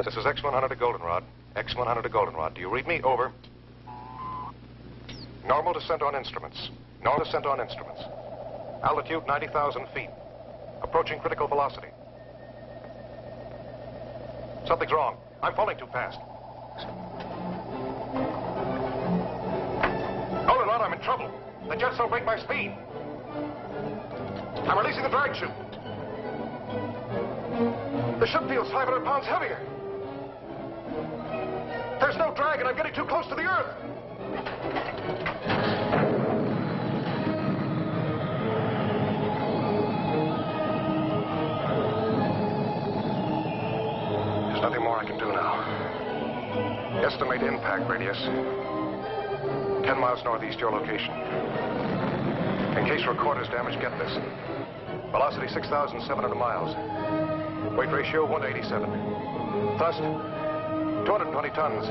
This is X-100 to Goldenrod. X-100 to Goldenrod. Do you read me? Over. Normal descent on instruments. Normal descent on instruments. Altitude 90,000 feet. Approaching critical velocity. Something's wrong. I'm falling too fast. Goldenrod, I'm in trouble. The jets don't break my speed. I'm releasing the drag chute. The ship feels 500 pounds heavier. There's no drag, and I'm getting too close to the Earth. There's nothing more I can do now. Estimate impact radius. 10 miles northeast your location. In case recorder's damaged, get this. Velocity 6,700 miles. Weight ratio 187. Thrust 220 tons.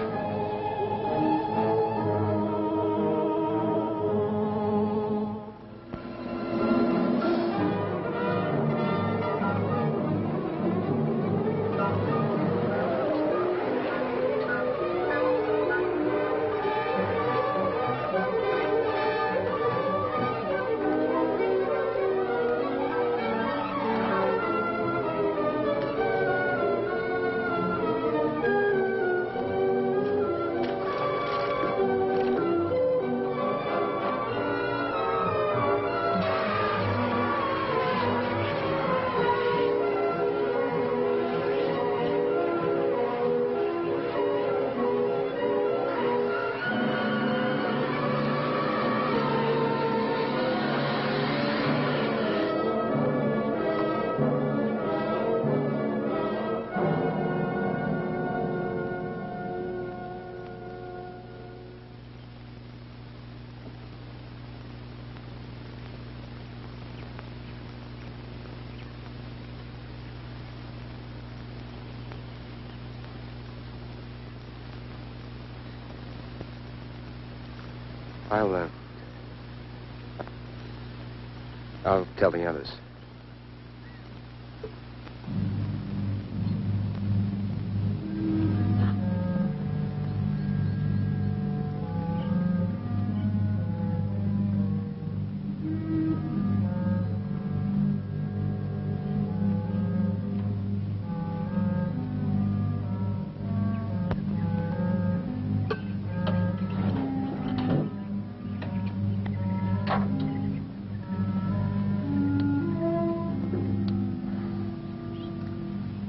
I'll tell the others.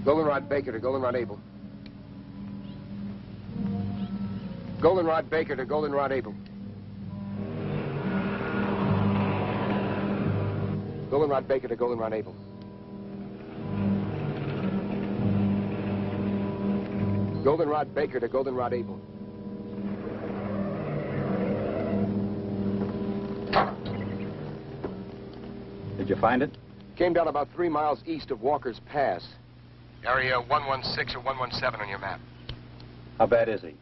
Goldenrod Baker to Goldenrod Able. Goldenrod Baker to Goldenrod Able. Goldenrod Baker to Goldenrod Able. Goldenrod Baker to Goldenrod Able. Did you find it? Came down about 3 miles east of Walker's Pass. Area 116 or 117 on your map. How bad is he?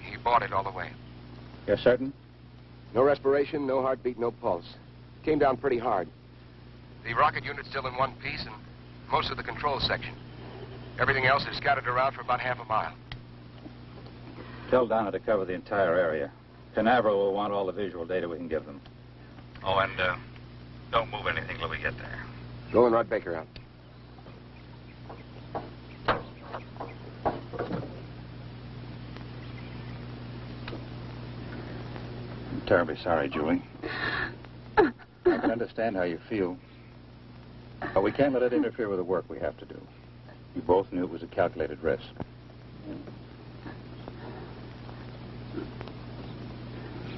He bought it all the way. You're certain? No respiration, no heartbeat, no pulse. Came down pretty hard. The rocket unit's still in one piece and most of the control section. Everything else is scattered around for about half a mile. Tell Donna to cover the entire area. Canaveral will want all the visual data we can give them. Oh, and don't move anything till we get there. Goldenrod Baker out. I'm terribly sorry, Julie. I can understand how you feel. But we can't let it interfere with the work we have to do. You both knew it was a calculated risk.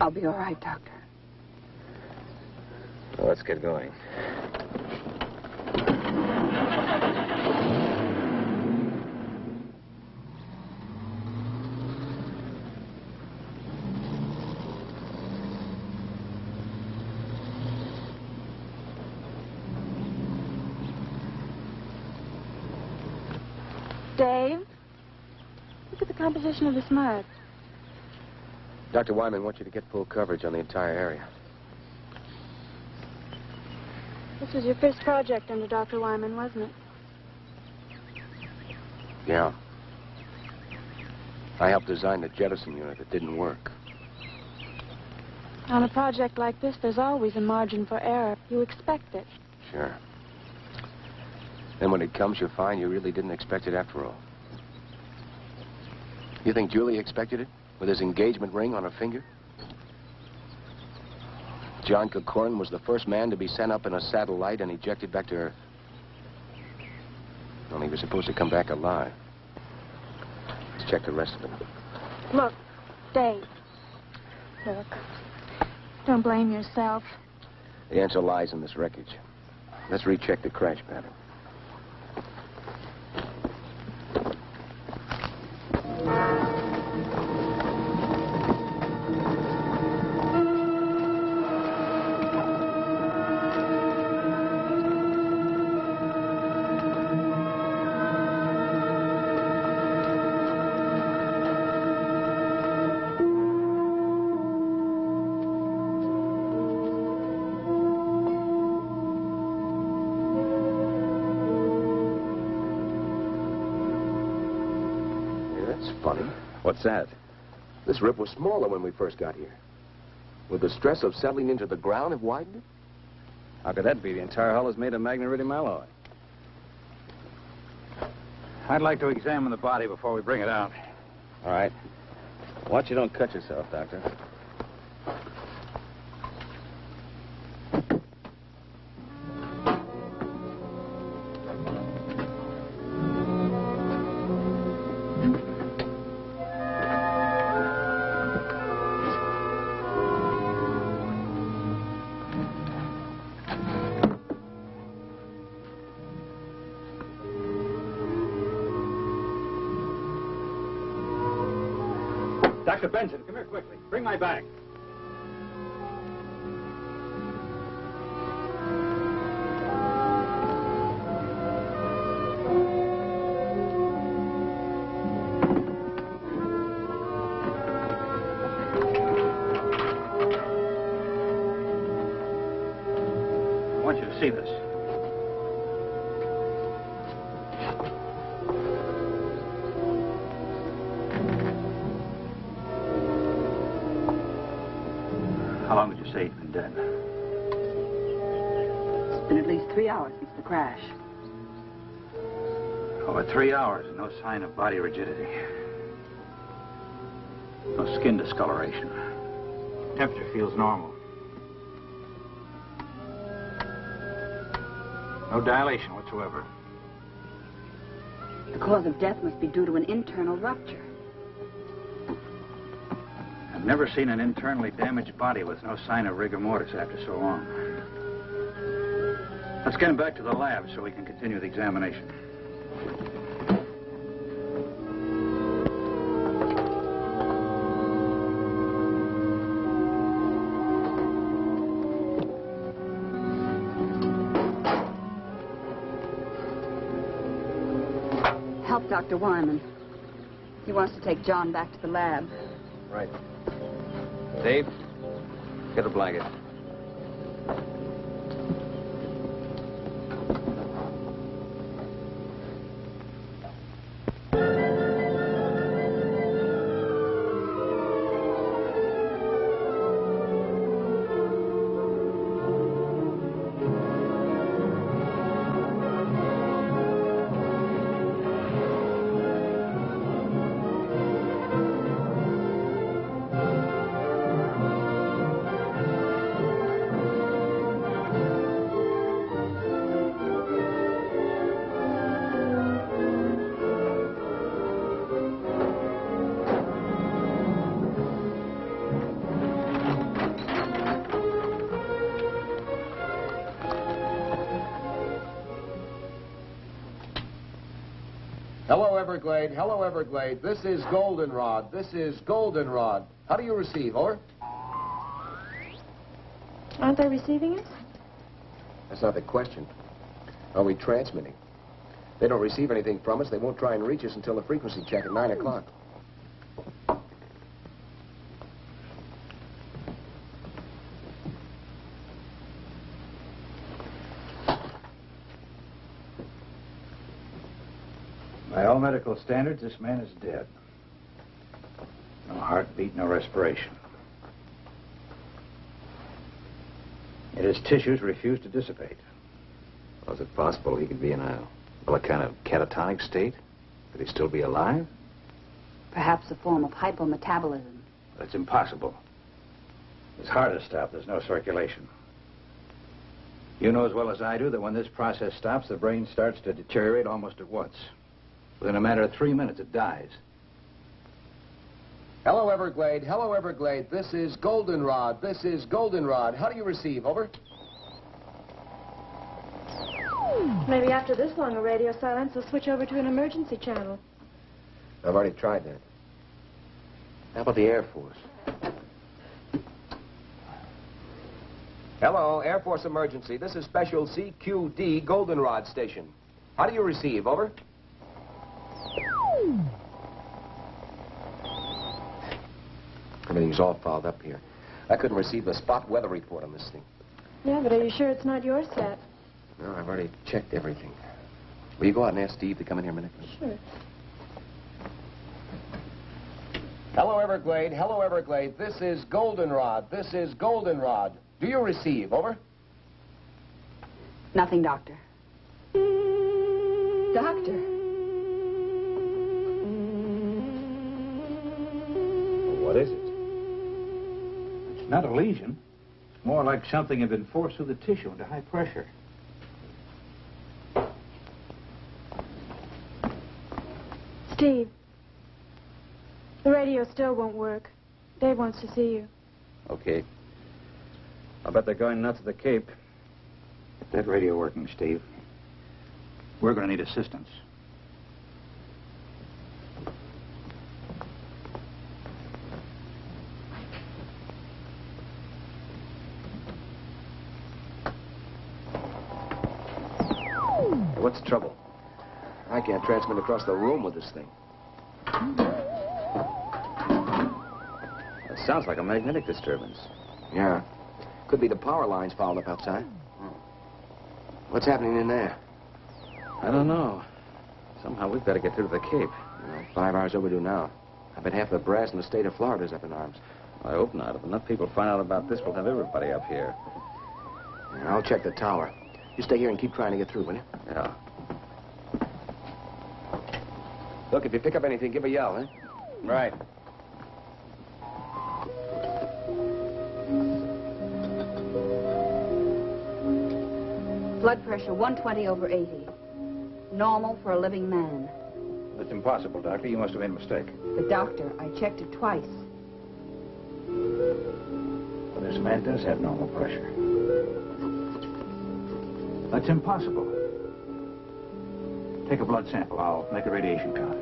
I'll be all right, Doctor. Well, let's get going. Dave, look at the composition of this mud. Dr. Wyman wants you to get full coverage on the entire area. This was your first project under Dr. Wyman, wasn't it? Yeah. I helped design the jettison unit that didn't work. On a project like this, there's always a margin for error. You expect it. Sure. Then when it comes, you find you really didn't expect it after all. You think Julie expected it? With his engagement ring on her finger? John Corcoran was the first man to be sent up in a satellite and ejected back to Earth. Only he was supposed to come back alive. Let's check the rest of them. Look, Dave. Look. Don't blame yourself. The answer lies in this wreckage. Let's recheck the crash pattern. What's that? This rip was smaller when we first got here. Would the stress of settling into the ground have widened it? How could that be? The entire hull is made of magneridium alloy. I'd like to examine the body before we bring it out. All right. Watch you don't cut yourself, Doctor. Dr. Benson, come here quickly. Bring my bag. I want you to see this. How long would you say he's been dead? It's been at least 3 hours since the crash. Over 3 hours and no sign of body rigidity. No skin discoloration. Temperature feels normal. No dilation whatsoever. The cause of death must be due to an internal rupture. I've never seen an internally damaged body with no sign of rigor mortis after so long. Let's get him back to the lab so we can continue the examination. Help Dr. Wyman. He wants to take John back to the lab. Right. Dave, get a blanket. Hello, Everglade. Hello, Everglade. This is Goldenrod. This is Goldenrod. How do you receive? Over. Aren't they receiving us? That's not the question. Are we transmitting? They don't receive anything from us. They won't try and reach us until the frequency check at 9 o'clock. By all all medical standards, this man is dead. No heartbeat, no respiration. Yet his tissues refuse to dissipate. Was it possible he could be in a kind of catatonic state? Could he still be alive? Perhaps a form of hypometabolism. But it's impossible. His heart is stopped. There's no circulation. You know as well as I do that when this process stops, the brain starts to deteriorate almost at once. Within a matter of 3 minutes, it dies. Hello, Everglade. Hello, Everglade. This is Goldenrod. This is Goldenrod. How do you receive? Over. Maybe after this long a radio silence, we'll switch over to an emergency channel. I've already tried that. How about the Air Force? Hello, Air Force emergency. This is Special CQD Goldenrod Station. How do you receive? Over. Everything's all fouled up here. I couldn't receive a spot weather report on this thing. Yeah, but are you sure it's not your set? No, I've already checked everything. Will you go out and ask Steve to come in here a minute? Sure. Hello, Everglade. Hello, Everglade. This is Goldenrod. This is Goldenrod. Do you receive? Over. Nothing, Doctor. Doctor. What is it? It's not a lesion. It's more like something had been forced through the tissue into high pressure. Steve, the radio still won't work. Dave wants to see you. Okay. I'll bet they're going nuts at the Cape. Get that radio working, Steve. We're going to need assistance. What's the trouble? I can't transmit across the room with this thing. It sounds like a magnetic disturbance. Yeah. Could be the power lines fouled up outside. What's happening in there? I don't know. Somehow we've got to get through to the Cape. 5 hours overdue now. I bet half the brass in the state of Florida's up in arms. I hope not. If enough people find out about this, we'll have everybody up here. I'll check the tower. You stay here and keep trying to get through, will you? Yeah. Look, if you pick up anything, give a yell, eh? Right. Blood pressure 120/80. Normal for a living man. That's impossible, Doctor. You must have made a mistake. But, Doctor, I checked it twice. Well, this man does have normal pressure. That's impossible. Take a blood sample. I'll make a radiation count.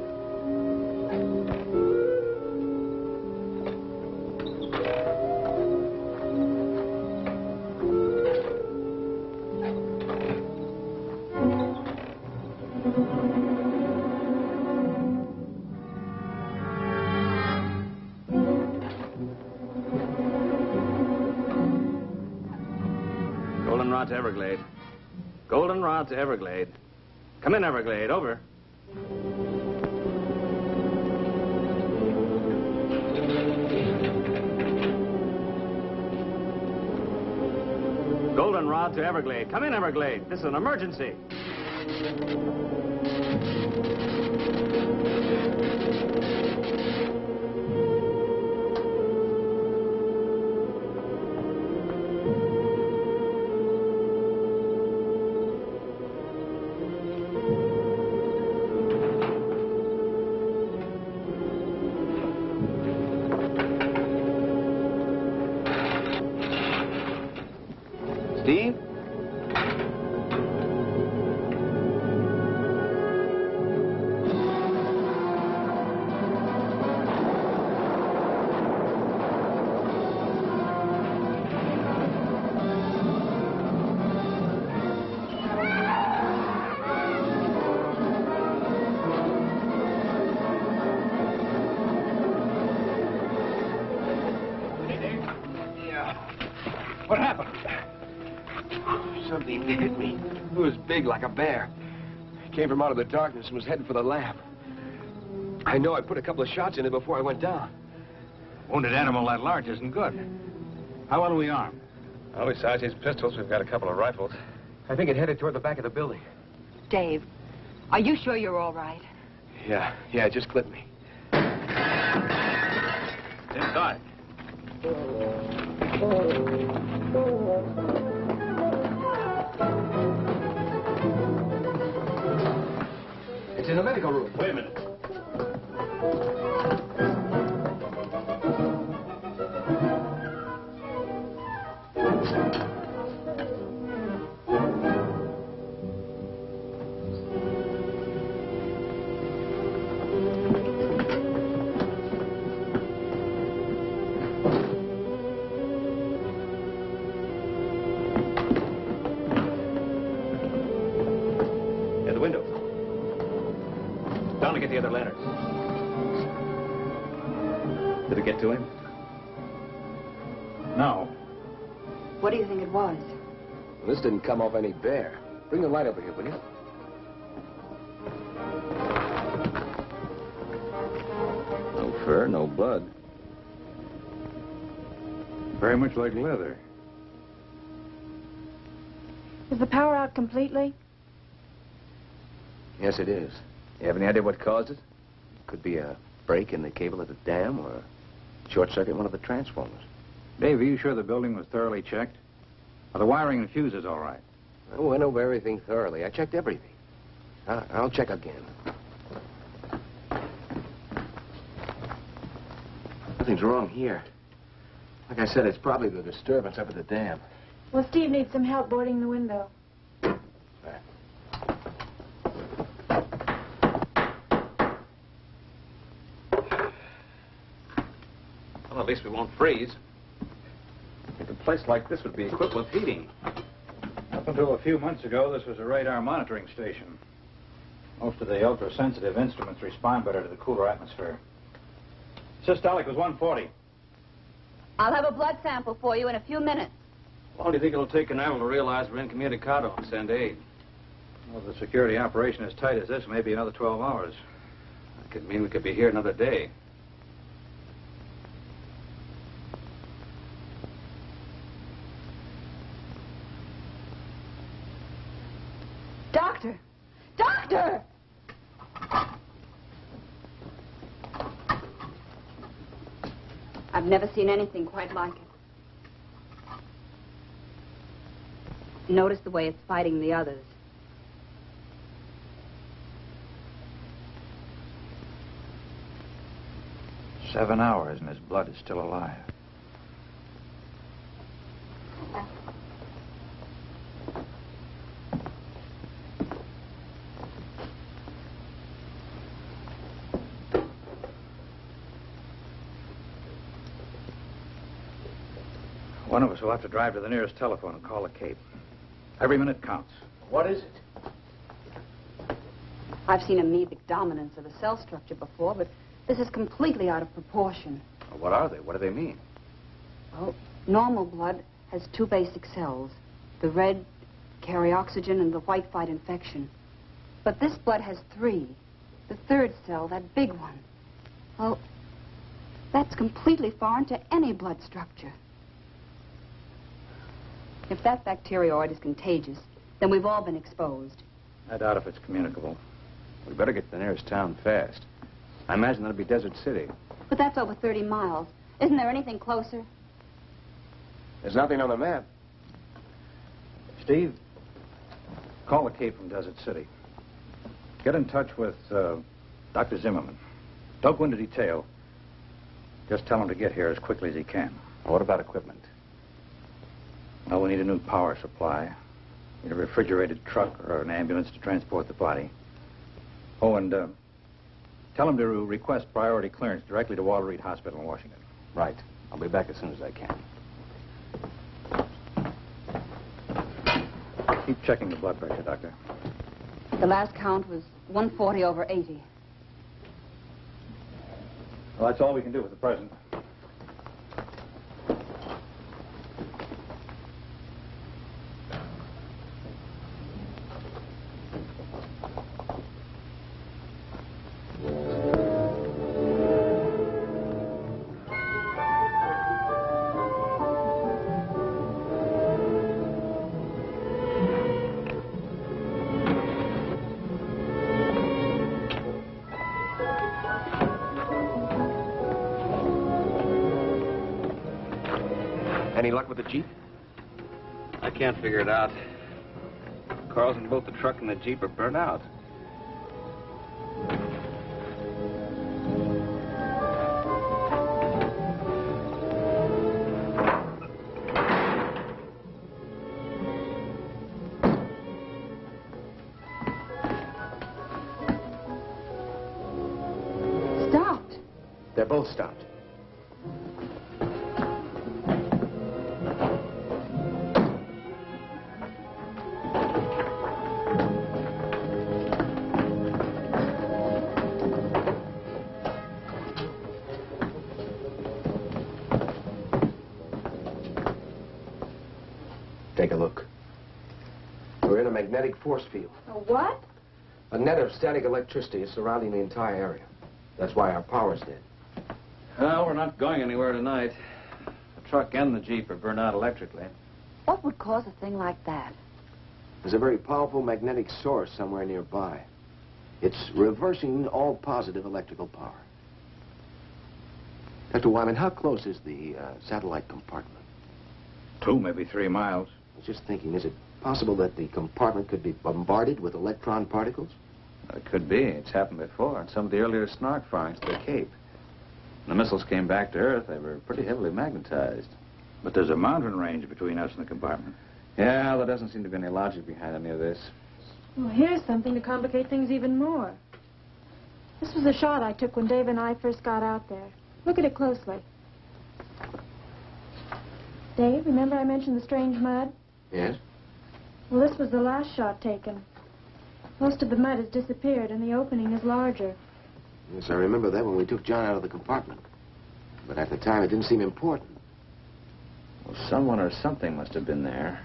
Goldenrod to Everglade. Goldenrod to Everglade. Come in, Everglade. Over. Goldenrod to Everglade. Come in, Everglade. This is an emergency. Steve? What happened? Something hit me. It was big like a bear. It came from out of the darkness and was heading for the lab. I know. I put a couple of shots in it before I went down. Wounded animal that large isn't good. How well are we armed? Well, besides his pistols, we've got a couple of rifles. I think it headed toward the back of the building. Dave, are you sure you're all right? Yeah, it just clipped me. Inside. It's in the medical room. Wait a minute. At the window. Down to get the other ladders. Did it get to him? No. What do you think it was? Well, this didn't come off any bear. Bring the light over here, will you? No fur, no blood. Very much like leather. Is the power out completely? Yes, it is. You have any idea what caused it? Could be a break in the cable of the dam or a short circuit in one of the transformers. Dave, are you sure the building was thoroughly checked? Are the wiring and fuses all right? I went over everything thoroughly. I checked everything. I'll check again. Nothing's wrong here. Like I said, it's probably the disturbance up at the dam. Well, Steve needs some help boarding the window. Well, at least we won't freeze. I think a place like this would be equipped with heating. Up until a few months ago, this was a radar monitoring station. Most of the ultra-sensitive instruments respond better to the cooler atmosphere. Systolic was 140. I'll have a blood sample for you in a few minutes. How long do you think it'll take Canaveral to realize we're incommunicado and send aid? Well, the security operation as tight as this, maybe another 12 hours. That could mean we could be here another day. Doctor! Doctor! I've never seen anything quite like it. Notice the way it's fighting the others. Seven hours and his blood is still alive. One of us will have to drive to the nearest telephone and call the Cape. Every minute counts. What is it? I've seen amoebic dominance of a cell structure before, but this is completely out of proportion. Well, what are they? What do they mean? Well, normal blood has two basic cells. The red carry oxygen and the white fight infection. But this blood has three. The third cell, that big one. Well, that's completely foreign to any blood structure. If that bacterioid is contagious, then we've all been exposed. I doubt if it's communicable. We better get to the nearest town fast. I imagine that'll be Desert City. But that's over 30 miles. Isn't there anything closer? There's nothing on the map. Steve, call the Cape from Desert City. Get in touch with Dr. Zimmerman. Don't go into detail. Just tell him to get here as quickly as he can. What about equipment? Well, we need a new power supply. Need a refrigerated truck or an ambulance to transport the body. Oh, and tell him to request priority clearance directly to Walter Reed Hospital in Washington. Right. I'll be back as soon as I can. Keep checking the blood pressure, Doctor. The last count was 140/80. Well, that's all we can do at the present. Any luck with the Jeep? I can't figure it out. Coils in both the truck and the Jeep are burnt out. Stopped. They're both stopped. Take a look. We're in a magnetic force field. A what? A net of static electricity is surrounding the entire area. That's why our power's dead. Well, we're not going anywhere tonight. The truck and the Jeep are burned out electrically. What would cause a thing like that? There's a very powerful magnetic source somewhere nearby. It's reversing all positive electrical power. Dr. Wyman, how close is the satellite compartment? 2, maybe 3 miles. I was just thinking, is it possible that the compartment could be bombarded with electron particles? It could be. It's happened before on some of the earlier Snark firings to the Cape. When the missiles came back to Earth, they were pretty heavily magnetized. But there's a mountain range between us and the compartment. Yeah, there doesn't seem to be any logic behind any of this. Well, here's something to complicate things even more. This was a shot I took when Dave and I first got out there. Look at it closely. Dave, remember I mentioned the strange mud? Yes? Well, this was the last shot taken. Most of the mud has disappeared, and the opening is larger. Yes, I remember that when we took John out of the compartment. But at the time, it didn't seem important. Well, someone or something must have been there.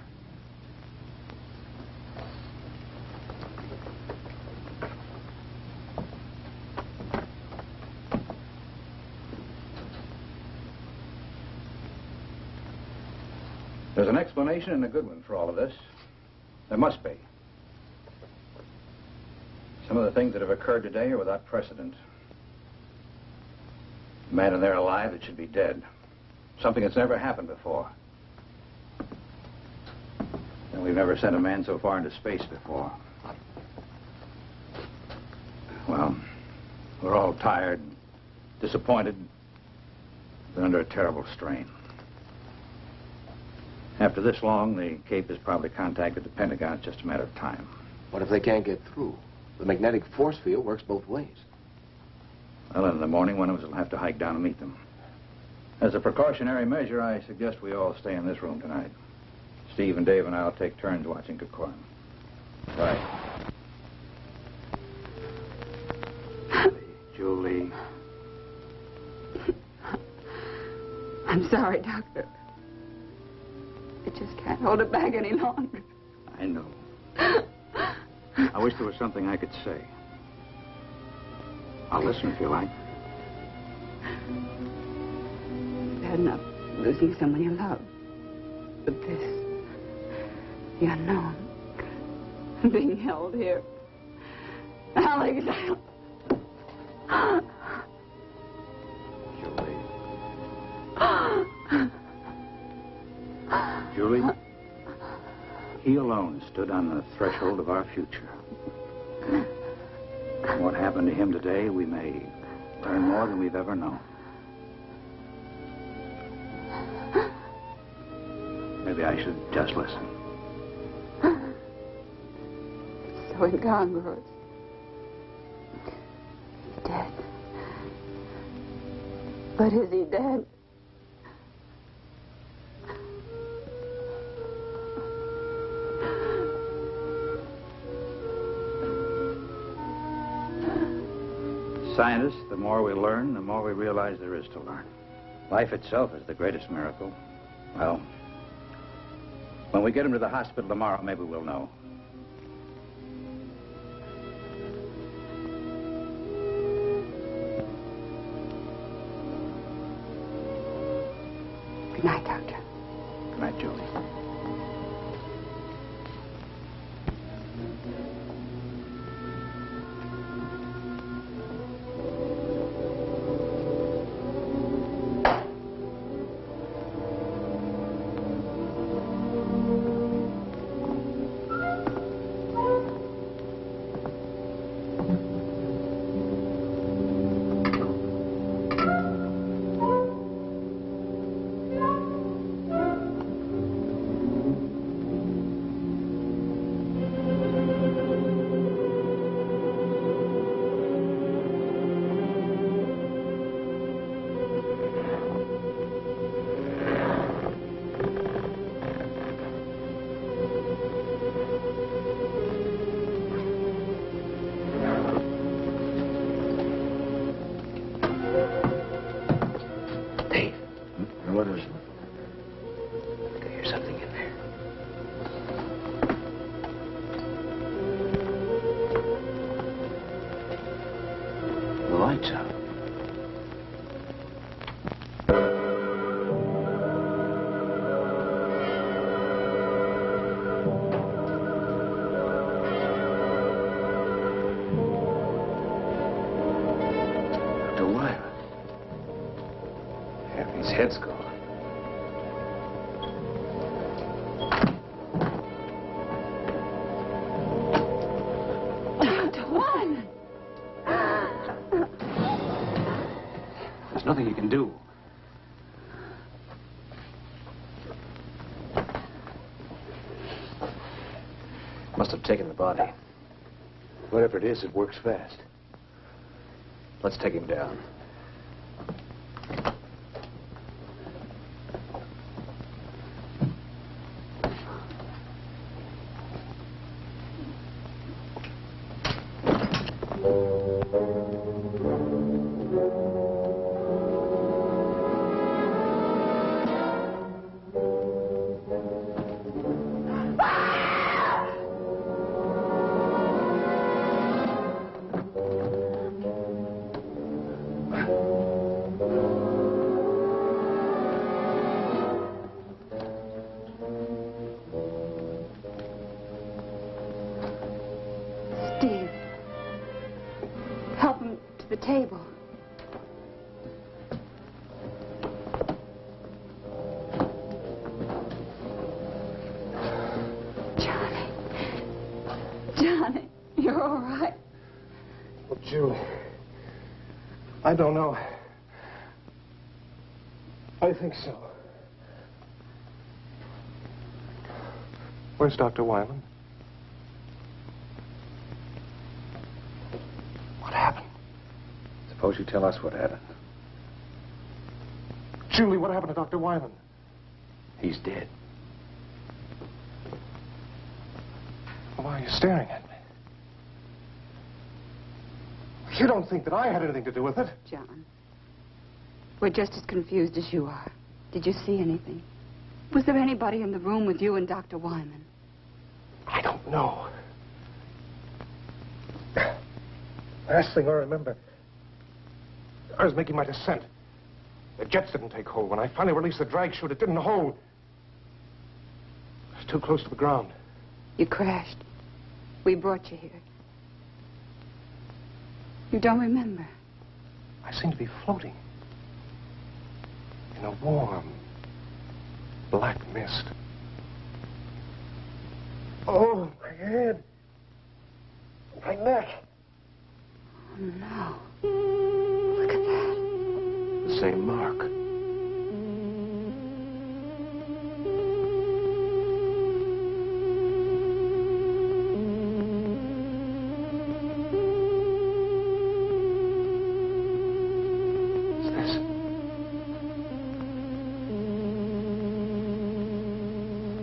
There's an explanation and a good one for all of this. There must be. Some of the things that have occurred today are without precedent. A man in there alive that should be dead. Something that's never happened before. And we've never sent a man so far into space before. Well, we're all tired, disappointed, but under a terrible strain. After this long, the Cape has probably contacted the Pentagon. It's just a matter of time. What if they can't get through? The magnetic force field works both ways. Well, in the morning, one of us will have to hike down and meet them. As a precautionary measure, I suggest we all stay in this room tonight. Steve and Dave and I will take turns watching Kikoran. Right. Julie. I'm sorry, Doctor. I just can't hold it back any longer. I know. I wish there was something I could say. I'll listen if you like. Bad enough losing someone you love. But this, the unknown, being held here. Alex. Julie, he alone stood on the threshold of our future. What happened to him today, we may learn more than we've ever known. Maybe I should just listen. It's so incongruous. He's dead. But is he dead? Scientists, the more we learn, the more we realize there is to learn. Life itself is the greatest miracle. Well, when we get him to the hospital tomorrow, maybe we'll know. Good night, Doctor. Good night, Julie. something in there. The light's out. Dr. Wyman. Half his head's gone. There's nothing you can do. Must have taken the body. Whatever it is, it works fast. Let's take him down. Steve, help him to the table. Johnny. Johnny, you're all right. Well, Julie, I don't know. I think so. Where's Dr. Wyman? What happened? Suppose you tell us what happened. Julie, what happened to Dr. Wyman? He's dead. Why are you staring at me? You don't think that I had anything to do with it? John, we're just as confused as you are. Did you see anything? Was there anybody in the room with you and Dr. Wyman? I don't know. Last thing I remember, I was making my descent. The jets didn't take hold. When I finally released the drag chute, it didn't hold. I was too close to the ground. You crashed. We brought you here. You don't remember? I seemed to be floating in a warm, black mist. Oh, my head. My neck. Oh, no. Look at that. The same mark. What's this?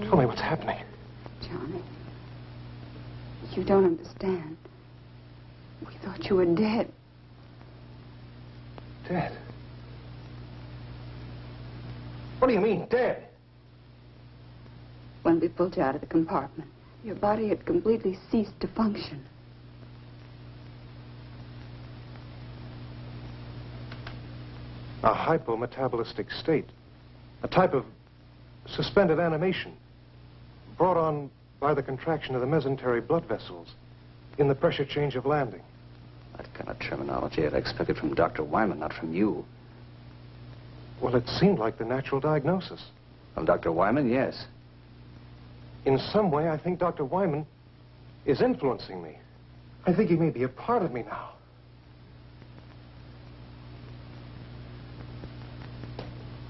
Tell me what's happening. Johnny, you don't understand. We thought you were dead. Dead? What do you mean, dead? When we pulled you out of the compartment, your body had completely ceased to function. A hypometabolistic state. A type of suspended animation brought on by the contraction of the mesenteric blood vessels in the pressure change of landing. That kind of terminology I'd expected from Dr. Wyman, not from you. Well, it seemed like the natural diagnosis. From Dr. Wyman, yes. In some way, I think Dr. Wyman is influencing me. I think he may be a part of me now.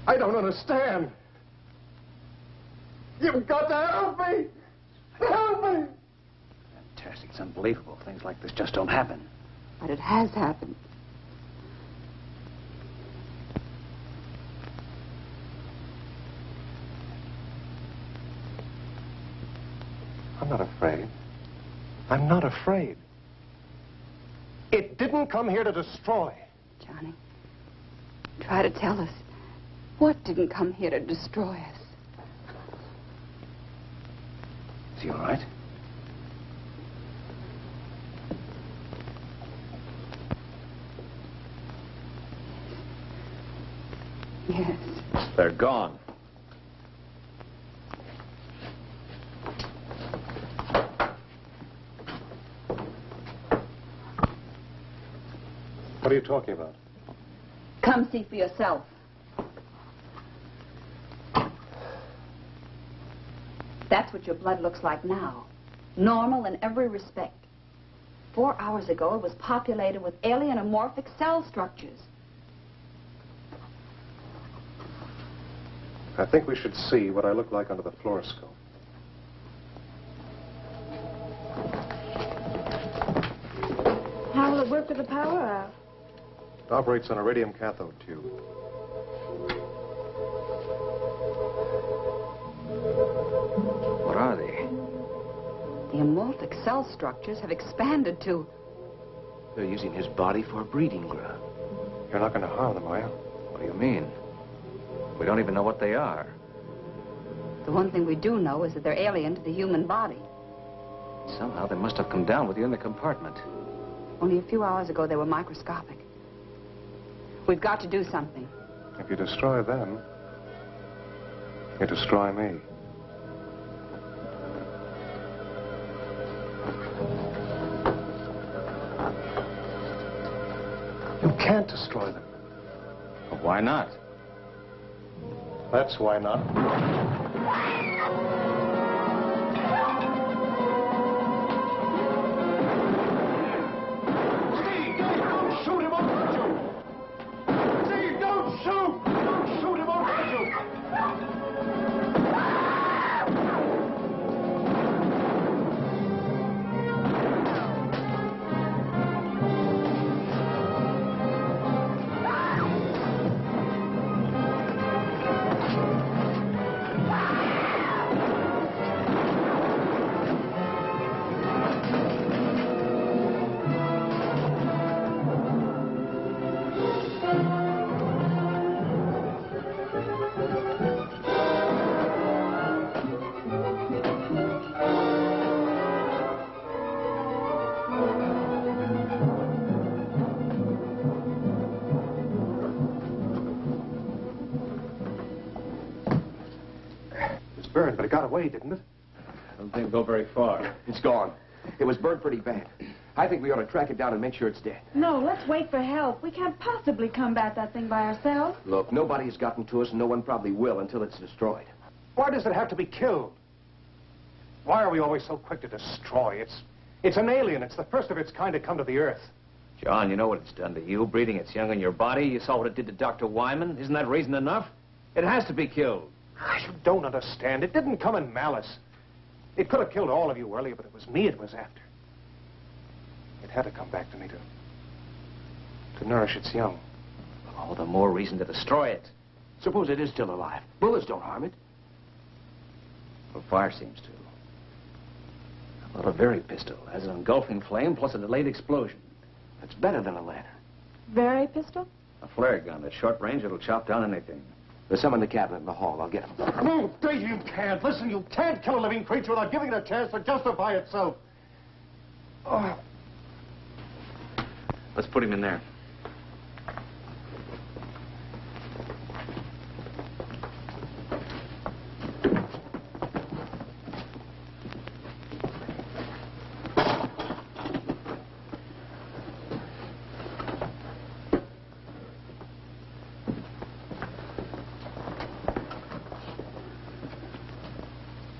I don't understand. You've got to help me. Help me. Fantastic. It's unbelievable. Things like this just don't happen. But it has happened. I'm not afraid. I'm not afraid. It didn't come here to destroy. Johnny, try to tell us what didn't come here to destroy us. Is he all right? Yes. They're gone. What are you talking about? Come see for yourself. That's what your blood looks like now. Normal in every respect. 4 hours ago, it was populated with alien amorphic cell structures. I think we should see what I look like under the fluoroscope. How will it work with the power out? It operates on a radium cathode tube. What are they? The amorphic cell structures have expanded to... They're using his body for a breeding ground. You're not going to harm them, are you? What do you mean? We don't even know what they are. The one thing we do know is that they're alien to the human body. Somehow they must have come down with you in the compartment. Only a few hours ago, they were microscopic. We've got to do something. If you destroy them, you destroy me. You can't destroy them. Well, why not? That's why not. Steve, don't shoot him over you! Steve, don't shoot! Don't shoot him over you! Burned, but it got away, didn't it? I don't think it'll go very far. It's gone. It was burned pretty bad. I think we ought to track it down and make sure it's dead. No, let's wait for help. We can't possibly combat that thing by ourselves. Look, nobody's gotten to us, and no one probably will until it's destroyed. Why does it have to be killed? Why are we always so quick to destroy? It's an alien. It's the first of its kind to come to the Earth. John, you know what it's done to you, breeding its young in your body. You saw what it did to Dr. Wyman. Isn't that reason enough? It has to be killed. You don't understand. It didn't come in malice. It could have killed all of you earlier, but it was me it was after. It had to come back to me to nourish its young. All the more reason to destroy it. Suppose it is still alive. Bullets don't harm it. Well, fire seems to. How about a Very pistol? Has an engulfing flame plus a delayed explosion. It's better than a lantern. Very pistol? A flare gun. At short range, it'll chop down anything. There's some in the cabinet in the hall. I'll get them. No, Dave, you can't. Listen, you can't kill a living creature without giving it a chance to justify itself. Oh. Let's put him in there.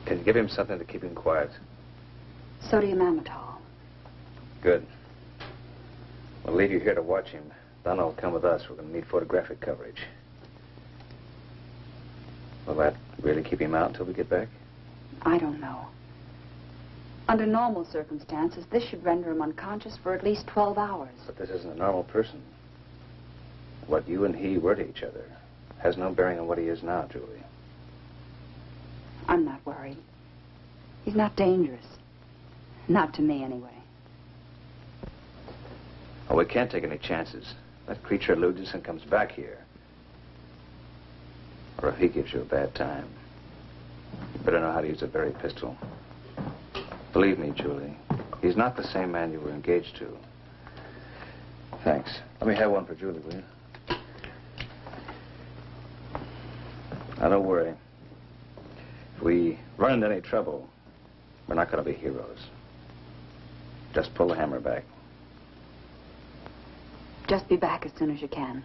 Can you give him something to keep him quiet? Sodium amytal. Good. We'll leave you here to watch him. Donna will come with us. We're going to need photographic coverage. Will that really keep him out until we get back? I don't know. Under normal circumstances, this should render him unconscious for at least 12 hours. But this isn't a normal person. What you and he were to each other has no bearing on what he is now, Julie. I'm not worried. He's not dangerous. Not to me, anyway. Oh, we can't take any chances. That creature eludes us and comes back here. Or if he gives you a bad time, you better know how to use a Very pistol. Believe me, Julie, he's not the same man you were engaged to. Thanks. Let me have one for Julie, will you? Now, don't worry. If we run into any trouble, we're not going to be heroes. Just pull the hammer back. Just be back as soon as you can.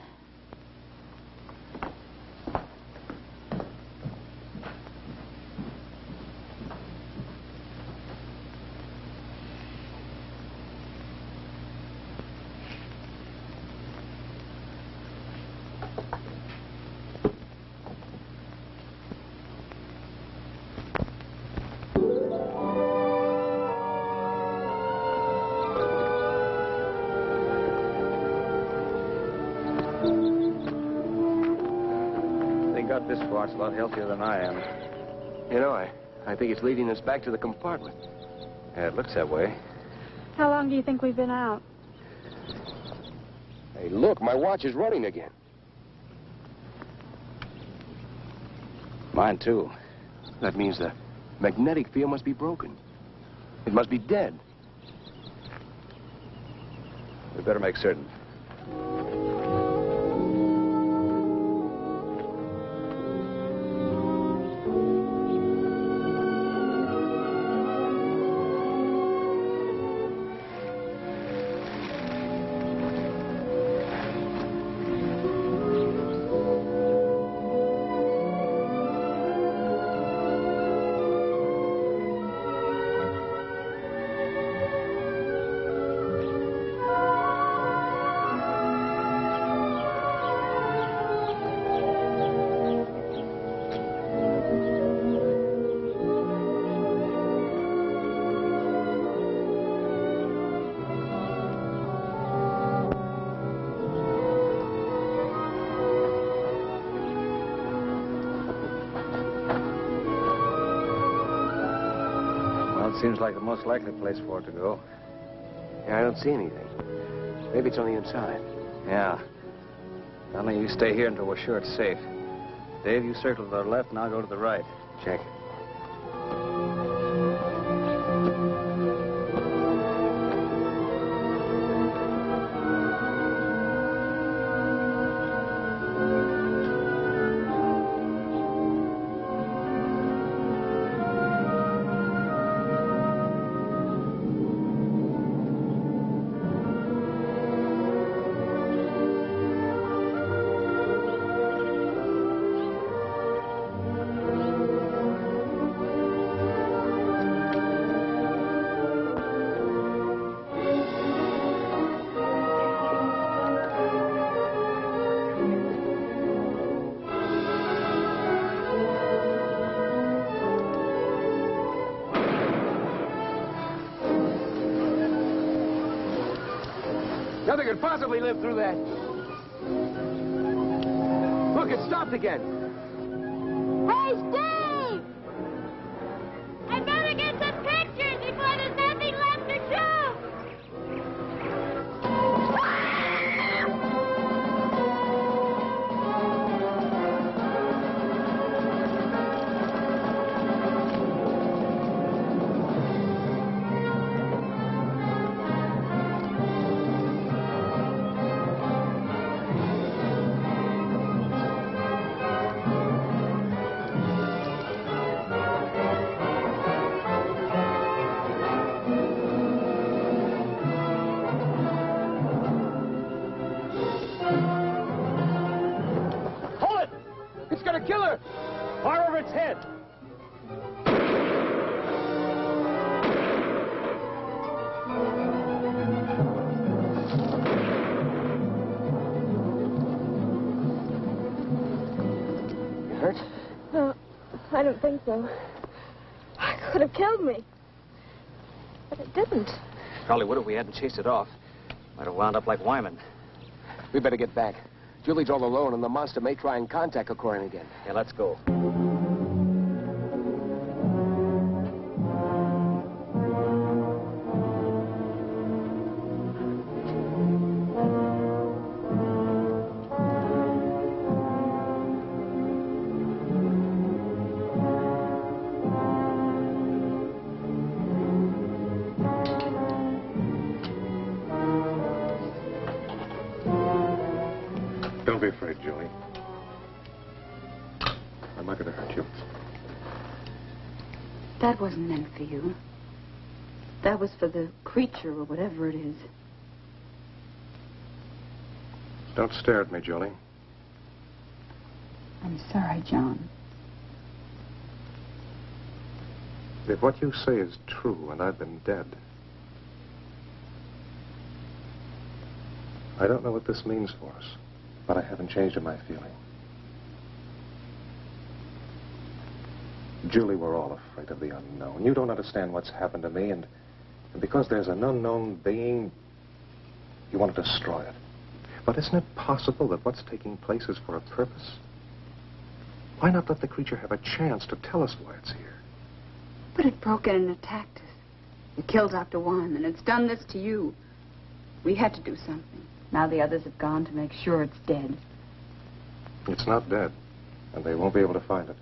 Got this far, it's a lot healthier than I am. You know, I think it's leading us back to the compartment. Yeah, it looks that way. How long do you think we've been out? Hey, look, my watch is running again. Mine, too. That means the magnetic field must be broken. It must be dead. We better make certain. Seems like the most likely place for it to go. Yeah, I don't see anything. Maybe it's on the inside. Yeah. Only you stay here until we're sure it's safe. Dave, you circle to the left, and I'll go to the right. Check. Nothing could possibly live through that. Look, it stopped again. Hey, Steve! I better get some pictures before there's nothing left to shoot! Kill her! Fire over its head! You hurt? No, I don't think so. It could have killed me. But it didn't. Probably would if we hadn't chased it off. Might have wound up like Wyman. We better get back. Julie's all alone, and the monster may try and contact Corcoran again. Yeah, let's go. Don't be afraid, Julie. I'm not going to hurt you. That wasn't meant for you. That was for the creature or whatever it is. Don't stare at me, Julie. I'm sorry, John. If what you say is true and I've been dead, I don't know what this means for us, but I haven't changed in my feeling. Julie, we're all afraid of the unknown. You don't understand what's happened to me, and because there's an unknown being, you want to destroy it. But isn't it possible that what's taking place is for a purpose? Why not let the creature have a chance to tell us why it's here? But it broke in and attacked us. It killed Dr. Wyman. It's done this to you. We had to do something. Now the others have gone to make sure it's dead. It's not dead, and they won't be able to find it.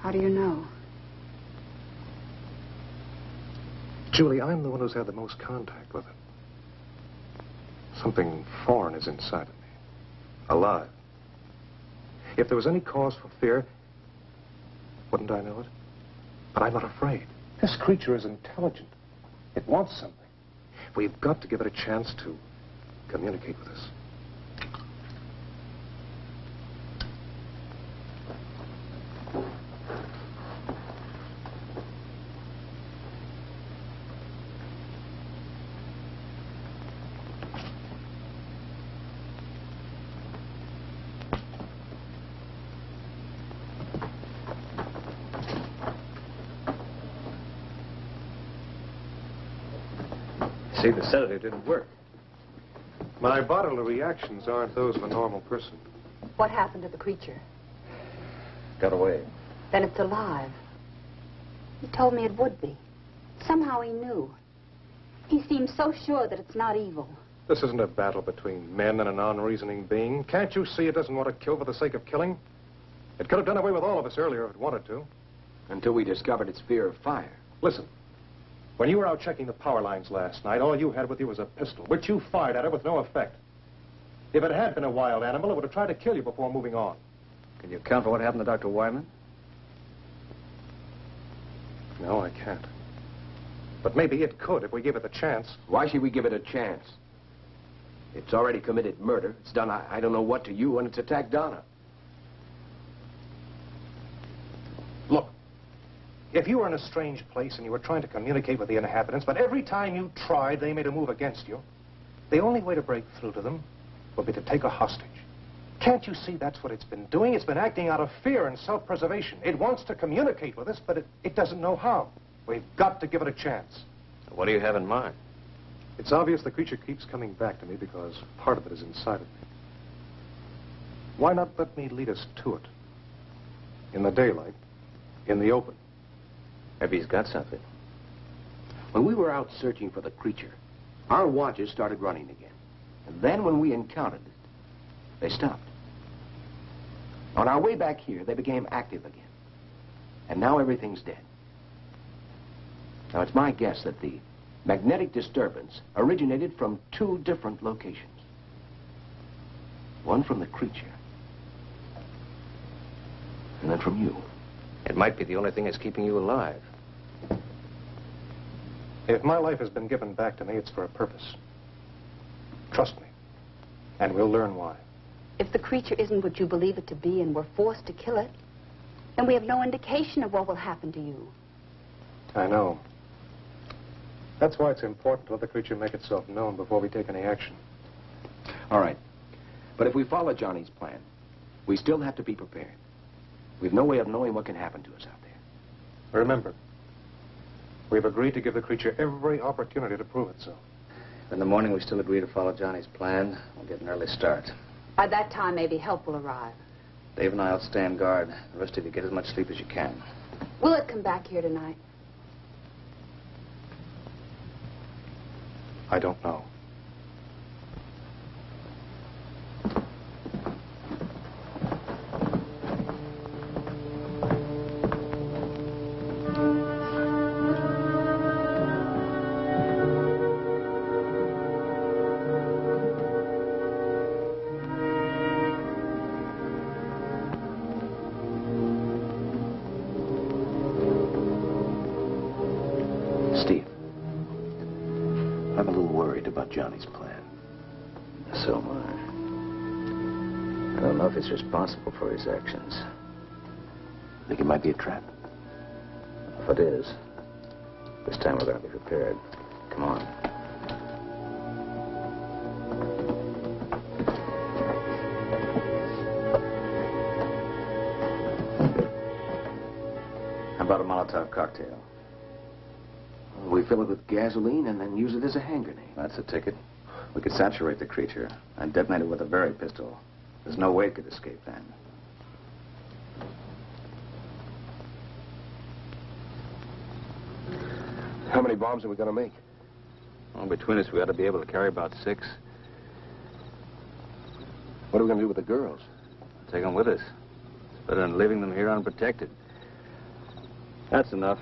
How do you know? Julie, I'm the one who's had the most contact with it. Something foreign is inside of me. Alive. If there was any cause for fear, wouldn't I know it? But I'm not afraid. This creature is intelligent. It wants something. We've got to give it a chance to communicate with us. See, the sedative didn't work. My bodily reactions aren't those of a normal person. What happened to the creature? Got away. Then it's alive. He told me it would be. Somehow he knew. He seems so sure that it's not evil. This isn't a battle between men and a non-reasoning being. Can't you see it doesn't want to kill for the sake of killing? It could have done away with all of us earlier if it wanted to. Until we discovered its fear of fire. Listen, when you were out checking the power lines last night, all you had with you was a pistol, which you fired at it with no effect. If it had been a wild animal, it would have tried to kill you before moving on. Can you account for what happened to Dr. Wyman? No, I can't. But maybe it could if we give it the chance. Why should we give it a chance? It's already committed murder. It's done I don't know what to you, and it's attacked Donna. Look, if you were in a strange place and you were trying to communicate with the inhabitants, but every time you tried, they made a move against you, the only way to break through to them would be to take a hostage. Can't you see that's what it's been doing? It's been acting out of fear and self-preservation. It wants to communicate with us, but it doesn't know how. We've got to give it a chance. What do you have in mind? It's obvious the creature keeps coming back to me because part of it is inside of me. Why not let me lead us to it? In the daylight, in the open. Maybe he's got something. When we were out searching for the creature, our watches started running again. And then when we encountered it, they stopped. On our way back here, they became active again. And now everything's dead. Now, it's my guess that the magnetic disturbance originated from 2 different locations. One from the creature, and then from you. It might be the only thing that's keeping you alive. If my life has been given back to me, it's for a purpose. Trust me. And we'll learn why. If the creature isn't what you believe it to be and we're forced to kill it, then we have no indication of what will happen to you. I know. That's why it's important to let the creature make itself known before we take any action. All right. But if we follow Johnny's plan, we still have to be prepared. We've no way of knowing what can happen to us out there. Remember, we've agreed to give the creature every opportunity to prove itself. In the morning, we still agree to follow Johnny's plan. We'll get an early start. By that time, maybe help will arrive. Dave and I will stand guard. The rest of you get as much sleep as you can. Will it come back here tonight? I don't know. I'm a little worried about Johnny's plan. So am I. I don't know if he's responsible for his actions. Think it might be a trap? If it is, this time we're going to be prepared. Come on. How about a Molotov cocktail? We fill it with gasoline and then use it as a hand grenade. That's a ticket. We could saturate the creature and detonate it with a Berry pistol. There's no way it could escape then. How many bombs are we going to make? Well, between us, we ought to be able to carry about 6. What are we going to do with the girls? Take them with us. It's better than leaving them here unprotected. That's enough.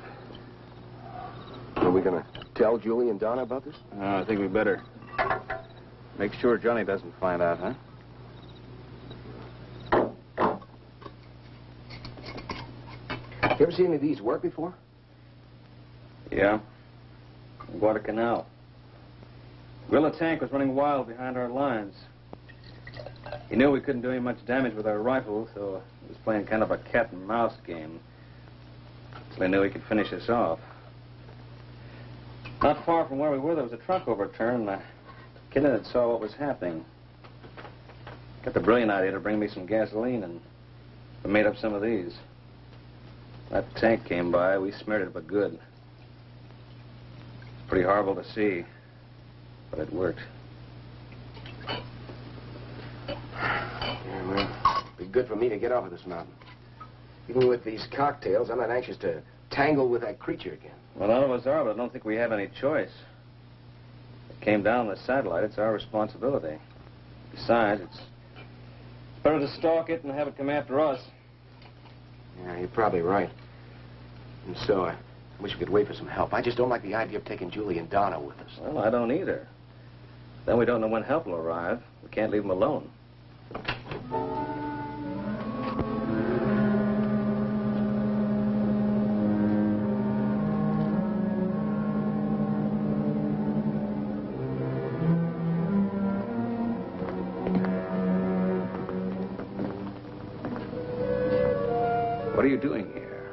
Are we going to tell Julie and Donna about this? I think we better. Make sure Johnny doesn't find out, huh? You ever seen any of these work before? Yeah. Guadalcanal. Guerrilla tank was running wild behind our lines. He knew we couldn't do any much damage with our rifles, so he was playing kind of a cat and mouse game. Until he knew he could finish us off. Not far from where we were, there was a truck overturned, and the kid in it saw what was happening. Got the brilliant idea to bring me some gasoline, and we made up some of these. That tank came by, we smeared it, but good. It's pretty horrible to see, but it worked. Yeah, well, it'd be good for me to get off of this mountain. Even with these cocktails, I'm not anxious to tangle with that creature again. Well, none of us are, but I don't think we have any choice. It came down on the satellite. It's our responsibility. Besides, it's better to stalk it and have it come after us. Yeah, you're probably right. And so, I wish we could wait for some help. I just don't like the idea of taking Julie and Donna with us. Well, I don't either. Then we don't know when help will arrive. We can't leave them alone. What are you doing here?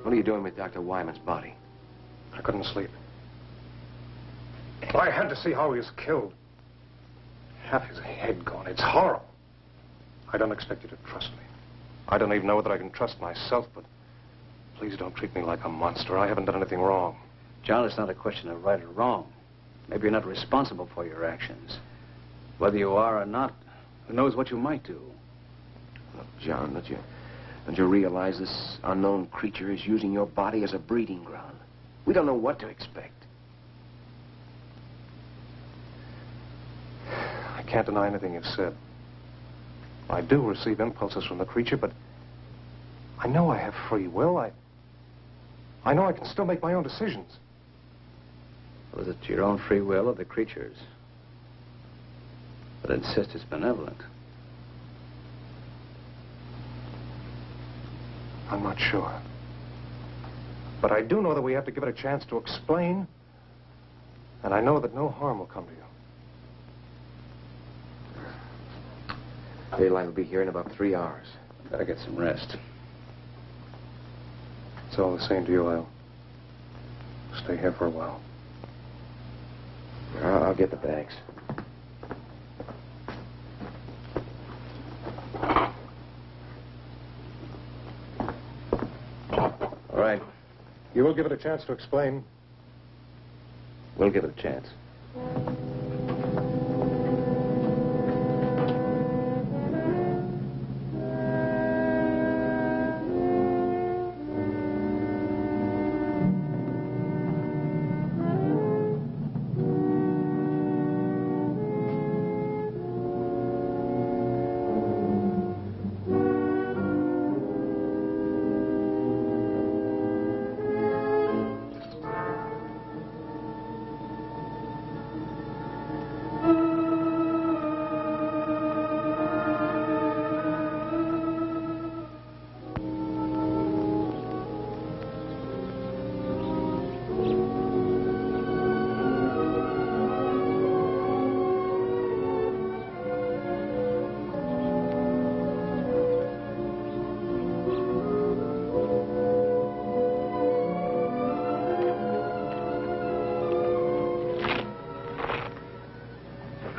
What are you doing with Dr. Wyman's body? I couldn't sleep. I had to see how he was killed. Half his head gone. It's horrible. I don't expect you to trust me. I don't even know whether I can trust myself, but please don't treat me like a monster. I haven't done anything wrong. John, it's not a question of right or wrong. Maybe you're not responsible for your actions. Whether you are or not, who knows what you might do? Look, John, don't you realize this unknown creature is using your body as a breeding ground? We don't know what to expect. I can't deny anything you've said. I do receive impulses from the creature, but I know I have free will. I know I can still make my own decisions. Was it your own free will or the creature's? But insist it's benevolent. I'm not sure. But I do know that we have to give it a chance to explain, and I know that no harm will come to you. Daylight will be here in about 3 hours. Better get some rest. It's all the same to you. I'll stay here for a while. I'll get the bags. All right. You will give it a chance to explain. We'll give it a chance.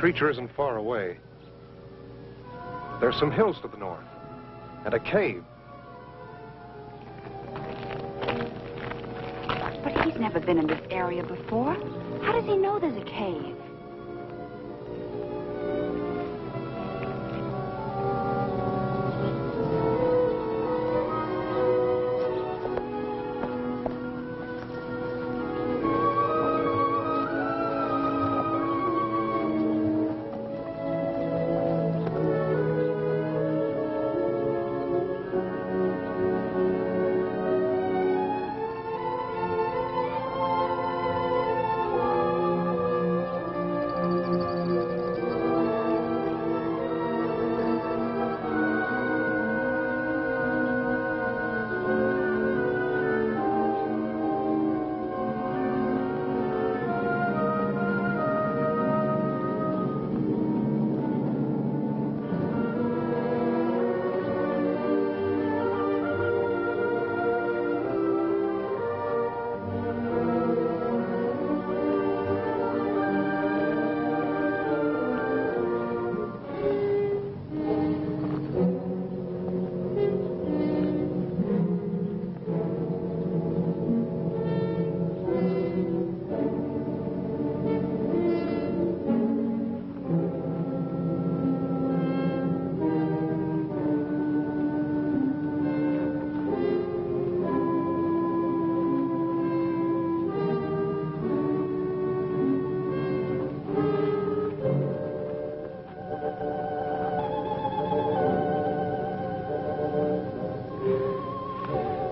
creature isn't far away. There's some hills to the north, and a cave. But he's never been in this area before. How does he know there's a cave?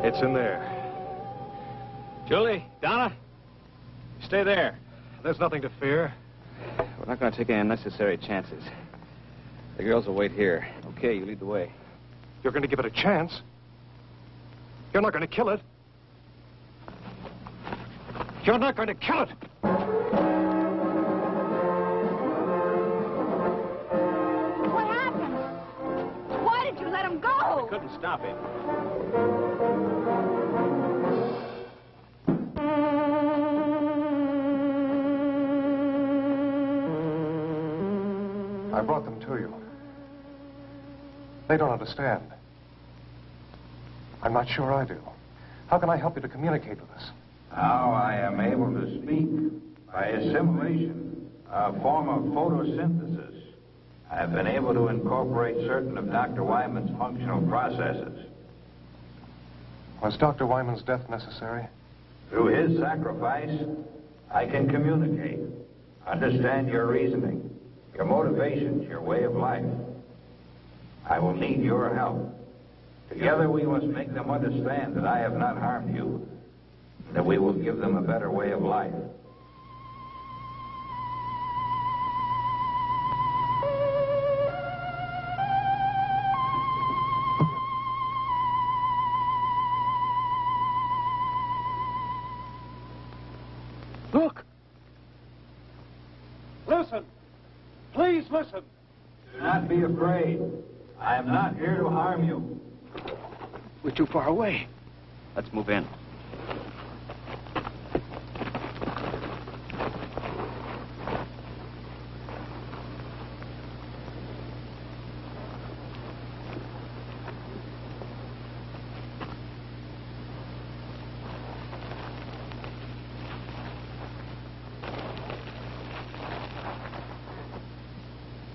It's in there. Julie, Donna, stay there. There's nothing to fear. We're not going to take any unnecessary chances. The girls will wait here. Okay, you lead the way. You're going to give it a chance. You're not going to kill it. You're not going to kill it. What happened? Why did you let him go? I couldn't stop him. I brought them to you. They don't understand. I'm not sure I do. How can I help you to communicate with us? Now I am able to speak by assimilation, a form of photosynthesis. I've been able to incorporate certain of Dr. Wyman's functional processes. Was Dr. Wyman's death necessary? Through his sacrifice, I can communicate, understand your reasoning, your motivations, your way of life. I will need your help. Together we must make them understand that I have not harmed you, that we will give them a better way of life. Look! Listen! Please listen! Do not be afraid. I am not here to harm you. We're too far away. Let's move in.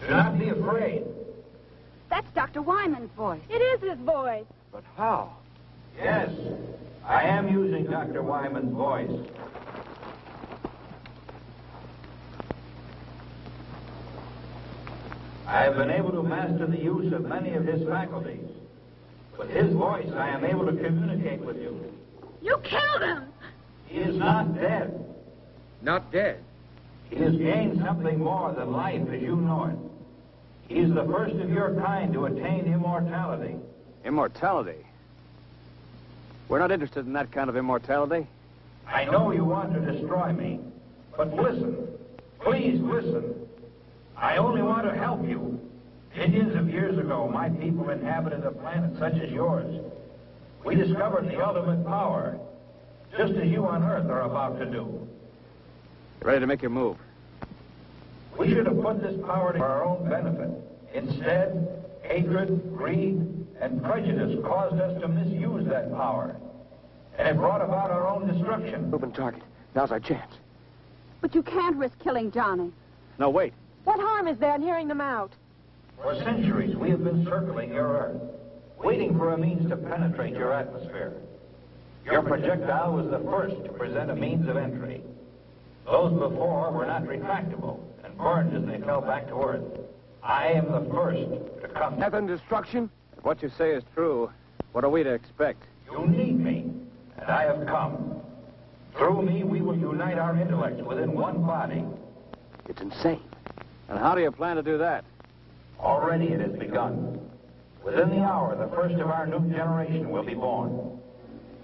Do not be afraid. That's Dr. Wyman's voice. It is his voice. But how? Yes, I am using Dr. Wyman's voice. I have been able to master the use of many of his faculties. With his voice, I am able to communicate with you. You killed him! He is not dead. Not dead. He has gained something more than life as you know it. He is the first of your kind to attain immortality. Immortality? We're not interested in that kind of immortality. I know you want to destroy me, but listen. Please listen. I only want to help you. Millions of years ago, my people inhabited a planet such as yours. We discovered the ultimate power, just as you on Earth are about to do. You ready to make your move? We should have put this power to our own benefit. Instead, hatred, greed, and prejudice caused us to misuse that power. And it brought about our own destruction. Open target. Now's our chance. But you can't risk killing Johnny. No, wait. What harm is there in hearing them out? For centuries, we have been circling your Earth, waiting for a means to penetrate your atmosphere. Your projectile was the first to present a means of entry. Those before were not retractable and burned as they fell back to Earth. I am the first to come. Death and destruction? If what you say is true, what are we to expect? You need me, and I have come. Through me, we will unite our intellects within one body. It's insane. And how do you plan to do that? Already it has begun. Within the hour, the first of our new generation will be born.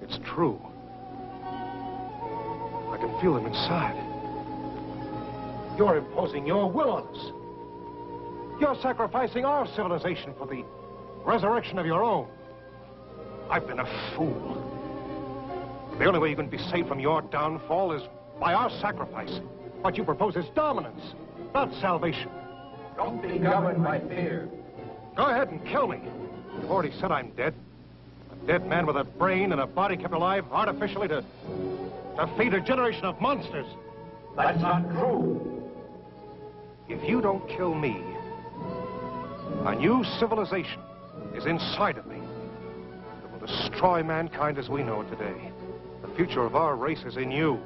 It's true. I can feel them inside. You're imposing your will on us. You're sacrificing our civilization for the resurrection of your own. I've been a fool. The only way you can be saved from your downfall is by our sacrifice. What you propose is dominance, not salvation. Don't be governed by fear. Go ahead and kill me. You've already said I'm dead. A dead man with a brain and a body kept alive artificially to feed a generation of monsters. That's not true. If you don't kill me, a new civilization is inside of me. It will destroy mankind as we know it today. The future of our race is in you.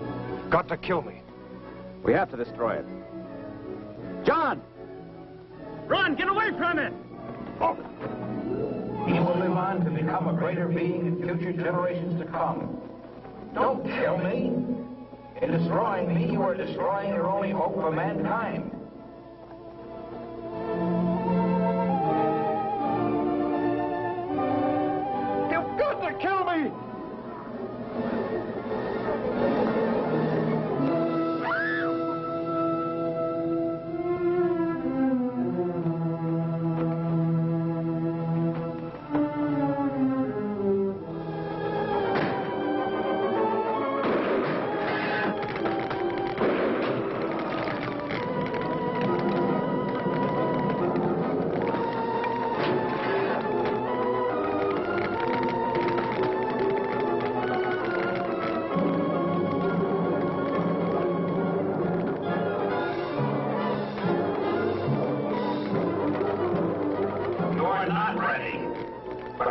You've got to kill me. We have to destroy it. John! Run! Get away from it! He will live on to become a greater being in future generations to come. Don't kill me. In destroying me, you are destroying your only hope for mankind. You've got to kill me!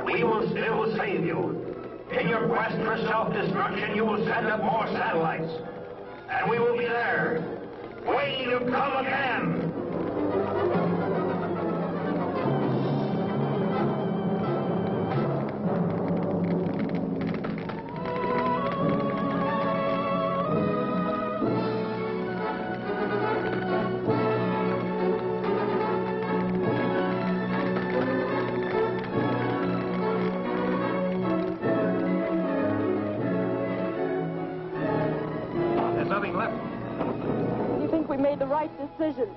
We will still save you. In your quest for self-destruction, you will send up more satellites. And we will be there, waiting to come again. Made the right decision.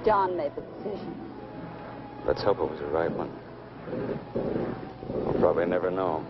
John made the decision. Let's hope it was the right one. We'll probably never know.